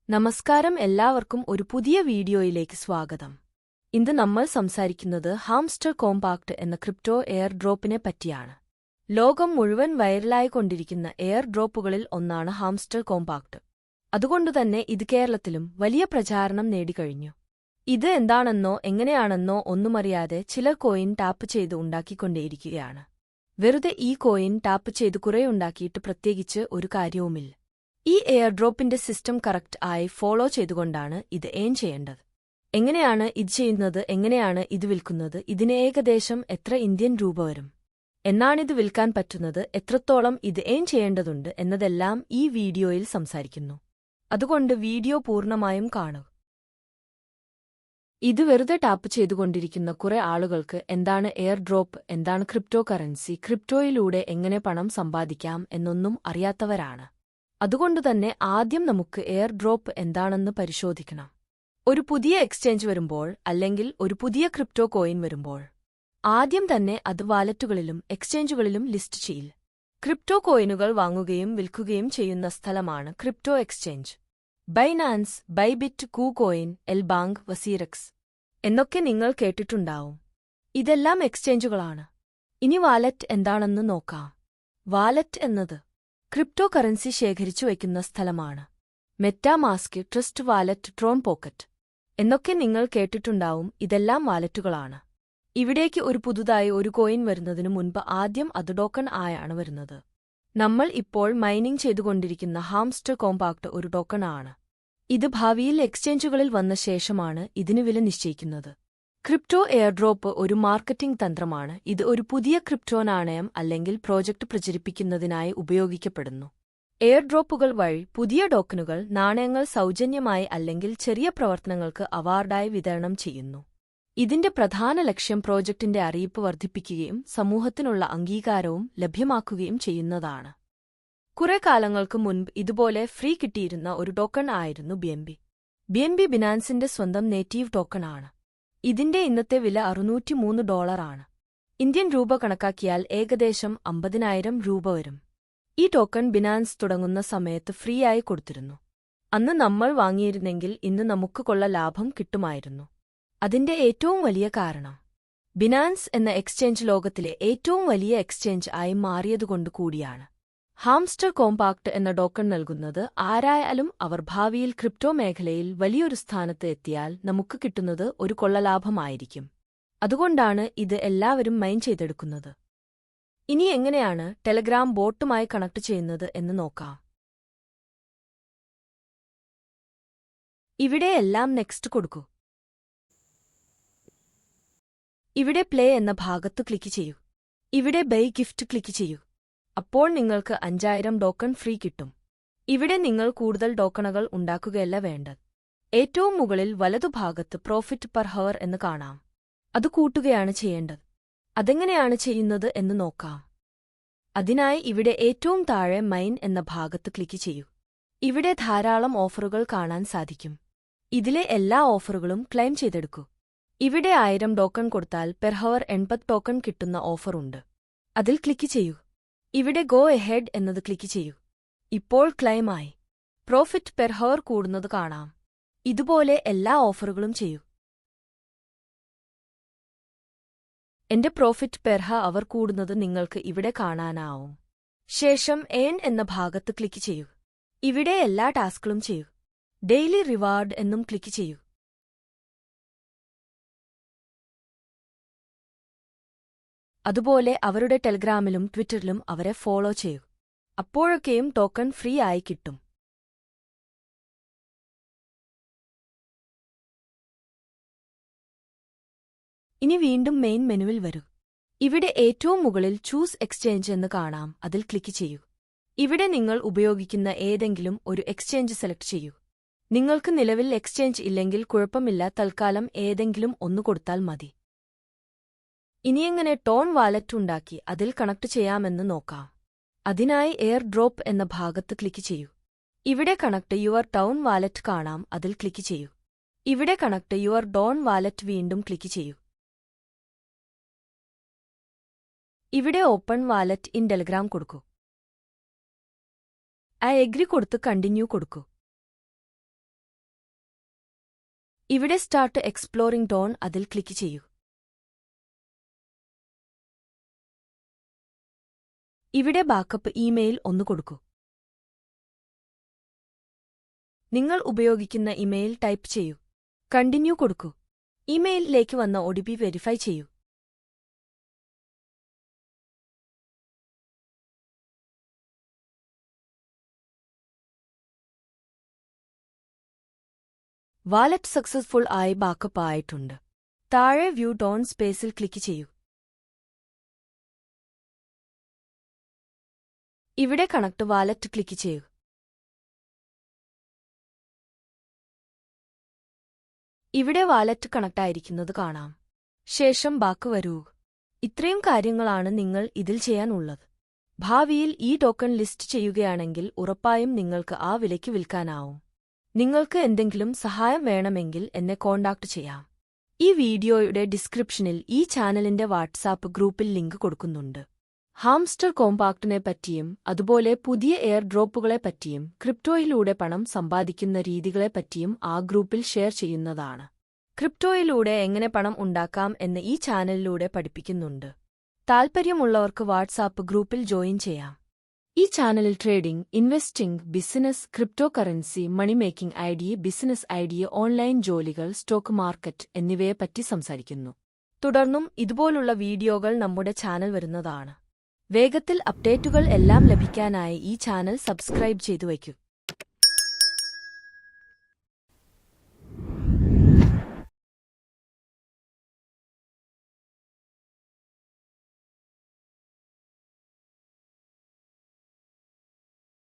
നമസ്കാരം എല്ലാവർക്കും ഒരു പുതിയ വീഡിയോയിലേക്ക് സ്വാഗതം. ഇന്ന് നമ്മൾ സംസാരിക്കുന്നത് ഹാംസ്റ്റർ കോമ്പാക്ട് എന്ന ക്രിപ്റ്റോ എയർ ഡ്രോപ്പിനെ പറ്റിയാണ്. ലോകം മുഴുവൻ വൈറലായിക്കൊണ്ടിരിക്കുന്ന എയർ ഡ്രോപ്പുകളിൽ ഒന്നാണ് ഹാംസ്റ്റർ കോമ്പാക്ട്. അതുകൊണ്ടുതന്നെ ഇത് കേരളത്തിലും വലിയ പ്രചാരണം നേടിക്കഴിഞ്ഞു. ഇത് എന്താണെന്നോ എങ്ങനെയാണെന്നോ ഒന്നുമറിയാതെ ചിലർ കോയിൻ ടാപ്പ് ചെയ്ത് ഉണ്ടാക്കിക്കൊണ്ടേയിരിക്കുകയാണ്. വെറുതെ ഈ കോയിൻ ടാപ്പ് ചെയ്ത് കുറേ ഉണ്ടാക്കിയിട്ട് പ്രത്യേകിച്ച് ഒരു കാര്യവുമില്ല. ഈ എയർ ഡ്രോപ്പിന്റെ സിസ്റ്റം കറക്റ്റ് ആയി ഫോളോ ചെയ്തുകൊണ്ടാണ് ഇത് ഏൺ ചെയ്യേണ്ടത്. എങ്ങനെയാണ് ഇത് ചെയ്യുന്നത്, എങ്ങനെയാണ് ഇത് വിൽക്കുന്നത്, ഇതിന് ഏകദേശം എത്ര ഇന്ത്യൻ രൂപ വരും, എന്നാണിത് വിൽക്കാൻ പറ്റുന്നത്, എത്രത്തോളം ഇത് ഏൺ ചെയ്യേണ്ടതുണ്ട് എന്നതെല്ലാം ഈ വീഡിയോയിൽ സംസാരിക്കുന്നു. അതുകൊണ്ട് വീഡിയോ പൂർണ്ണമായും കാണുക. ഇത് വെറുതെ ടാപ്പ് ചെയ്തുകൊണ്ടിരിക്കുന്ന കുറെ ആളുകൾക്ക് എന്താണ് എയർ ഡ്രോപ്പ്, എന്താണ് ക്രിപ്റ്റോ കറൻസി, ക്രിപ്റ്റോയിലൂടെ എങ്ങനെ പണം സമ്പാദിക്കാം എന്നൊന്നും അറിയാത്തവരാണ്. അതുകൊണ്ടുതന്നെ ആദ്യം നമുക്ക് എയർ ഡ്രോപ്പ് എന്താണെന്ന് പരിശോധിക്കണം. ഒരു പുതിയ എക്സ്ചേഞ്ച് വരുമ്പോൾ അല്ലെങ്കിൽ ഒരു പുതിയ ക്രിപ്റ്റോ കോയിൻ വരുമ്പോൾ ആദ്യം തന്നെ അത് വാലറ്റുകളിലും എക്സ്ചേഞ്ചുകളിലും ലിസ്റ്റ് ചെയ്യില്ല. ക്രിപ്റ്റോ കോയിനുകൾ വാങ്ങുകയും വിൽക്കുകയും ചെയ്യുന്ന സ്ഥലമാണ് ക്രിപ്റ്റോ എക്സ്ചേഞ്ച്. ബൈനാൻസ്, ബൈബിറ്റ്, കൂകോയിൻ, എൽബാങ്ക്, വസീറക്സ് എന്നൊക്കെ നിങ്ങൾ കേട്ടിട്ടുണ്ടാവും. ഇതെല്ലാം എക്സ്ചേഞ്ചുകളാണ്. ഇനി വാലറ്റ് എന്താണെന്ന് നോക്കാം. വാലറ്റ് എന്നത് ക്രിപ്റ്റോ കറൻസി ശേഖരിച്ചു വയ്ക്കുന്ന സ്ഥലമാണ്. MetaMask, Trust Wallet, Tron Pocket എന്നൊക്കെ നിങ്ങൾ കേട്ടിട്ടുണ്ടാവും. ഇതെല്ലാം വാലറ്റുകളാണ്. ഇവിടേക്ക് ഒരു പുതുതായി ഒരു കോയിൻ വരുന്നതിനു മുൻപ് ആദ്യം അത് ടോക്കൺ ആയാണ് വരുന്നത്. നമ്മൾ ഇപ്പോൾ മൈനിംഗ് ചെയ്തുകൊണ്ടിരിക്കുന്ന ഹാംസ്റ്റർ കോമ്പാക്ട് ഒരു ടോക്കൺ ആണ്. ഇത് ഭാവിയിൽ എക്സ്ചേഞ്ചുകളിൽ വന്ന ശേഷമാണ് ഇതിന് വില നിശ്ചയിക്കുന്നത്. ക്രിപ്റ്റോ എയർഡ്രോപ്പ് ഒരു മാർക്കറ്റിംഗ് തന്ത്രമാണ്. ഇത് ഒരു പുതിയ ക്രിപ്റ്റോ നാണയം അല്ലെങ്കിൽ പ്രോജക്റ്റ് പ്രചരിപ്പിക്കുന്നതിനായി ഉപയോഗിക്കപ്പെടുന്നു. എയർഡ്രോപ്പുകൾ വഴി പുതിയ ടോക്കനുകൾ, നാണയങ്ങൾ സൗജന്യമായി അല്ലെങ്കിൽ ചെറിയ പ്രവർത്തനങ്ങൾക്ക് അവാർഡായി വിതരണം ചെയ്യുന്നു. ഇതിന്റെ പ്രധാന ലക്ഷ്യം പ്രോജക്റ്റിന്റെ അറിയിപ്പ് വർദ്ധിപ്പിക്കുകയും സമൂഹത്തിനുള്ള അംഗീകാരവും ലഭ്യമാക്കുകയും ചെയ്യുന്നതാണ്. കുറെ കാലങ്ങൾക്ക് മുൻപ് ഇതുപോലെ ഫ്രീ കിട്ടിയിരുന്ന ഒരു ടോക്കൺ ആയിരുന്നു BNB. BNB ബിനാൻസിന്റെ സ്വന്തം നേറ്റീവ് ടോക്കൺ ആണ്. ഇതിന്റെ ഇന്നത്തെ വില $603 ആണ്. ഇന്ത്യൻ രൂപ കണക്കാക്കിയാൽ ഏകദേശം 50,000 രൂപ വരും. ഈ ടോക്കൺ ബിനാൻസ് തുടങ്ങുന്ന സമയത്ത് ഫ്രീ ആയി കൊടുത്തിരുന്നു. അന്ന് നമ്മൾ വാങ്ങിയിരുന്നെങ്കിൽ ഇന്ന് നമുക്ക് കൊള്ള ലാഭം കിട്ടുമായിരുന്നു. അതിന്റെ ഏറ്റവും വലിയ കാരണം ബിനാൻസ് എന്ന എക്സ്ചേഞ്ച് ലോകത്തിലെ ഏറ്റവും വലിയ എക്സ്ചേഞ്ച് ആയി മാറിയതുകൊണ്ട് കൂടിയാണ്. ഹാംസ്റ്റർ കോമ്പാക്ട് എന്ന ടോക്കൺ നൽകുന്നത് ആരായാലും അവർ ഭാവിയിൽ ക്രിപ്റ്റോ മേഖലയിൽ വലിയൊരു സ്ഥാനത്ത് എത്തിയാൽ നമുക്ക് കിട്ടുന്നത് ഒരു കൊള്ളലാഭമായിരിക്കും. അതുകൊണ്ടാണ് ഇത് എല്ലാവരും മൈൻ ചെയ്തെടുക്കുന്നത്. ഇനി എങ്ങനെയാണ് ടെലഗ്രാം ബോട്ടുമായി കണക്ട് ചെയ്യുന്നത് എന്ന് നോക്കാം. ഇവിടെ എല്ലാം നെക്സ്റ്റ് കൊടുക്കൂ. ഇവിടെ പ്ലേ എന്ന ഭാഗത്ത് ക്ലിക്ക് ചെയ്യൂ. ഇവിടെ ബൈ ഗിഫ്റ്റ് ക്ലിക്ക് ചെയ്യൂ. അപ്പോൾ നിങ്ങൾക്ക് 5000 ടോക്കൺ ഫ്രീ കിട്ടും. ഇവിടെ നിങ്ങൾ കൂടുതൽ ടോക്കണുകൾ ഉണ്ടാക്കുകയല്ല വേണ്ടത്. ഏറ്റവും മുകളിൽ വലതുഭാഗത്ത് പ്രോഫിറ്റ് പെർ ഹവർ എന്ന് കാണാം. അത് കൂട്ടുകയാണ് ചെയ്യേണ്ടത്. അതെങ്ങനെയാണ് ചെയ്യുന്നത് എന്ന് നോക്കാം. അതിനായി ഇവിടെ ഏറ്റവും താഴെ മൈൻ എന്ന ഭാഗത്ത് ക്ലിക്ക് ചെയ്യൂ. ഇവിടെ ധാരാളം ഓഫറുകൾ കാണാൻ സാധിക്കും. ഇതിലെ എല്ലാ ഓഫറുകളും ക്ലെയിം ചെയ്തെടുക്കൂ. ഇവിടെ 1000 ടോക്കൺ കൊടുത്താൽ പെർ ഹവർ 80 ടോക്കൺ കിട്ടുന്ന ഓഫറുണ്ട്. അതിൽ ക്ലിക്ക് ചെയ്യൂ. ഇവിടെ ഗോ എഹെഡ് എന്നത് ക്ലിക്ക് ചെയ്യൂ. ഇപ്പോൾ ക്ലെയിമായി. പ്രോഫിറ്റ് പെർ ഹവർ കൂടുന്നത് കാണാം. ഇതുപോലെ എല്ലാ ഓഫറുകളും ചെയ്യൂ. എന്റെ പ്രോഫിറ്റ് പെർ ഹവർ കൂടുന്നത് നിങ്ങൾക്ക് ഇവിടെ കാണാനാവും. ശേഷം ഏൺ എന്ന ഭാഗത്ത് ക്ലിക്ക് ചെയ്യൂ. ഇവിടെ എല്ലാ ടാസ്കുകളും ചെയ്യൂ. ഡെയിലി റിവാർഡ് എന്നും ക്ലിക്ക് ചെയ്യൂ. അതുപോലെ അവരുടെ ടെലഗ്രാമിലും ട്വിറ്ററിലും അവരെ ഫോളോ ചെയ്യൂ. അപ്പോഴൊക്കെയും ടോക്കൺ ഫ്രീ ആയി കിട്ടും. ഇനി വീണ്ടും മെയിൻ മെനുവിൽ വരൂ. ഇവിടെ ഏറ്റവും മുകളിൽ ചൂസ് എക്സ്ചേഞ്ച് എന്ന് കാണാം. അതിൽ ക്ലിക്ക് ചെയ്യൂ. ഇവിടെ നിങ്ങൾ ഉപയോഗിക്കുന്ന ഏതെങ്കിലും ഒരു എക്സ്ചേഞ്ച് സെലക്ട് ചെയ്യൂ. നിങ്ങൾക്ക് നിലവിൽ എക്സ്ചേഞ്ച് ഇല്ലെങ്കിൽ കുഴപ്പമില്ല, തൽക്കാലം ഏതെങ്കിലും ഒന്ന് കൊടുത്താൽ മതി. ഇനിയെങ്ങനെ ടോൺ വാലറ്റ് ഉണ്ടാക്കി അതിൽ കണക്ട് ചെയ്യാമെന്ന് നോക്കാം. അതിനായി എയർ ഡ്രോപ്പ് എന്ന ഭാഗത്ത് ക്ലിക്ക് ചെയ്യൂ. ഇവിടെ കണക്ട് യുവർ ടൗൺ വാലറ്റ് കാണാം. അതിൽ ക്ലിക്ക് ചെയ്യൂ. ഇവിടെ കണക്ട് യുവർ ഡോൺ വാലറ്റ് വീണ്ടും ക്ലിക്ക് ചെയ്യൂ. ഇവിടെ ഓപ്പൺ വാലറ്റ് ഇൻ ടെലഗ്രാം കൊടുക്കൂ. ഐ എഗ്രി കൊടുത്ത് കണ്ടിന്യൂ കൊടുക്കൂ. ഇവിടെ സ്റ്റാർട്ട് എക്സ്പ്ലോറിംഗ് ഡോൺ അതിൽ ക്ലിക്ക് ചെയ്യൂ. ഇവിടെ ബാക്കപ്പ് ഇമെയിൽ ഒന്ന് കൊടുക്കൂ. നിങ്ങൾ ഉപയോഗിക്കുന്ന ഇമെയിൽ ടൈപ്പ് ചെയ്യൂ. കണ്ടിന്യൂ കൊടുക്കൂ. ഇമെയിലിലേക്ക് വന്ന OTP വെരിഫൈ ചെയ്യൂ. വാലറ്റ് സക്സസ്ഫുൾ ആയി ബാക്കപ്പ് ആയിട്ടുണ്ട്. താഴെ വ്യൂ ഡോൺ സ്പേസിൽ ക്ലിക്ക് ചെയ്യൂ. ഇവിടെ കണക്ട് വാലറ്റ് ക്ലിക്ക് ചെയ്യൂ. ഇവിടെ വാലറ്റ് കണക്റ്റായിരിക്കുന്നത് കാണാം. ശേഷം ബാക്ക് വരൂ. ഇത്രയും കാര്യങ്ങളാണ് നിങ്ങൾ ഇതിൽ ചെയ്യാനുള്ളത്. ഭാവിയിൽ ഈ ടോക്കൺ ലിസ്റ്റ് ചെയ്യുകയാണെങ്കിൽ ഉറപ്പായും നിങ്ങൾക്ക് ആ വിലയ്ക്ക് വിൽക്കാനാവും. നിങ്ങൾക്ക് എന്തെങ്കിലും സഹായം വേണമെങ്കിൽ എന്നെ കോൺടാക്ട് ചെയ്യാം. ഈ വീഡിയോയുടെ ഡിസ്ക്രിപ്ഷനിൽ ഈ ചാനലിന്റെ വാട്സാപ്പ് ഗ്രൂപ്പിൽ ലിങ്ക് കൊടുക്കുന്നുണ്ട്. ഹാംസ്റ്റർ കോമ്പാക്റ്റിനെ പറ്റിയും അതുപോലെ പുതിയ എയർ ഡ്രോപ്പുകളെപ്പറ്റിയും ക്രിപ്റ്റോയിലൂടെ പണം സമ്പാദിക്കുന്ന രീതികളെപ്പറ്റിയും ആ ഗ്രൂപ്പിൽ ഷെയർ ചെയ്യുന്നതാണ്. ക്രിപ്റ്റോയിലൂടെ എങ്ങനെ പണം ഉണ്ടാക്കാം എന്ന് ഈ ചാനലിലൂടെ പഠിപ്പിക്കുന്നുണ്ട്. താൽപ്പര്യമുള്ളവർക്ക് വാട്സാപ്പ് ഗ്രൂപ്പിൽ ജോയിൻ ചെയ്യാം. ഈ ചാനലിൽ trading, investing, business, cryptocurrency, money making idea, business idea, online ജോലികൾ, സ്റ്റോക്ക് മാർക്കറ്റ് എന്നിവയെപ്പറ്റി സംസാരിക്കുന്നു. തുടർന്നും ഇതുപോലുള്ള വീഡിയോകൾ നമ്മുടെ ചാനൽ വരുന്നതാണ്. വേഗത്തിൽ അപ്ഡേറ്റുകൾ എല്ലാം ലഭിക്കാനായി ഈ ചാനൽ സബ്സ്ക്രൈബ് ചെയ്തു വയ്ക്കൂ.